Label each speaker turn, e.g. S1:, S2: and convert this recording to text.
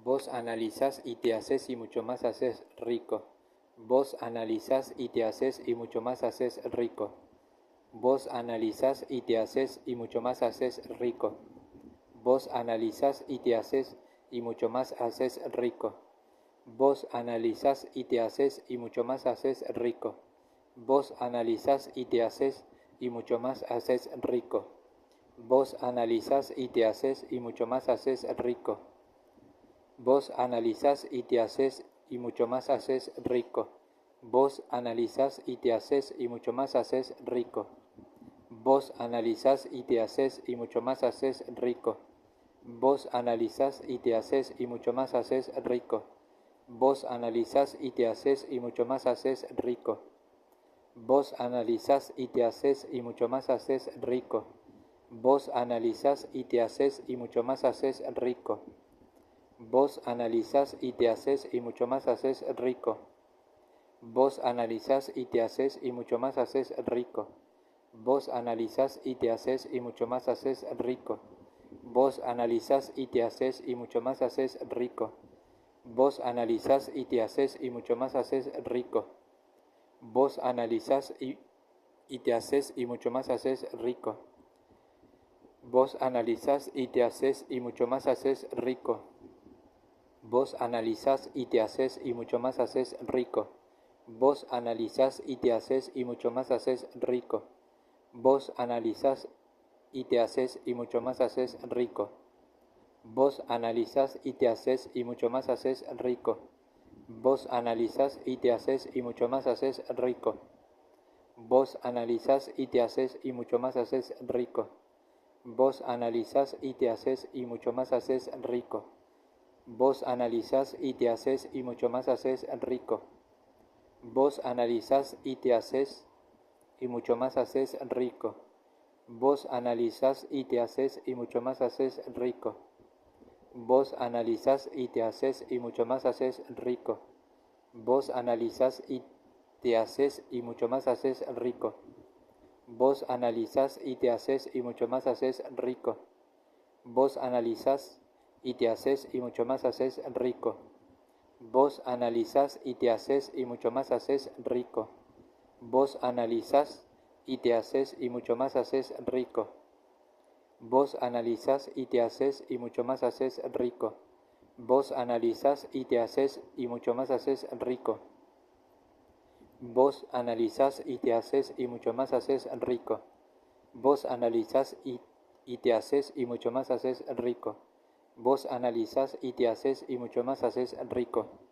S1: Vos analizás y te haces y mucho más haces rico. Vos analizás y te haces y mucho más haces rico. Vos analizás y te haces y mucho más haces rico. Vos analizás y te haces y mucho más haces rico. Vos analizás y te haces y mucho más haces rico. Vos analizás y te haces y mucho más haces rico. Vos analizás y te haces y mucho más haces rico. Vos analizás y te haces y mucho más haces rico. Vos analizás y te haces y mucho más haces rico. Vos analizás y te haces y mucho más haces rico. Vos analizás y te haces y mucho más haces rico. Vos analizás y te haces y mucho más haces rico. Vos analizás y te haces y mucho más haces rico. Vos analizás y te haces y mucho más haces rico. Vos analizás y te haces y mucho más haces rico. Vos analizás y te haces y mucho más haces rico. Vos analizás y te haces y mucho más haces rico. Vos analizás y te haces y mucho más haces rico. Vos analizás y te haces y mucho más haces rico. Vos analizás y te haces y mucho más haces rico. Vos analizás y te haces y mucho más haces rico. Vos analizás y te haces y mucho más haces rico. Vos analizás y te haces y mucho más haces rico. Vos analizás y te haces y mucho más haces rico. Vos analizás y te haces y mucho más haces rico. Vos analizás y te haces y mucho más haces rico. Vos analizás y te haces y mucho más haces rico. Vos analizás y te haces y mucho más haces rico. Vos analizás y te haces y mucho más haces rico. Vos analizás y te haces y mucho más haces rico. Vos analizás y te haces y mucho más haces rico. Vos analizás y te haces y mucho más haces rico. Vos analizás y te haces y mucho más haces rico. Vos analizás y te haces y mucho más haces rico. Vos analizás y te haces y mucho más haces rico. Vos analizás y te haces y mucho más haces rico. Vos analizás y te haces y mucho más haces rico. Vos analizás y te haces y mucho más haces rico. Vos analizás y te haces y mucho más haces rico. Vos analizás y te haces y mucho más haces rico. Vos analizás y te haces y mucho más haces rico. Vos analizás y te haces y mucho más haces rico.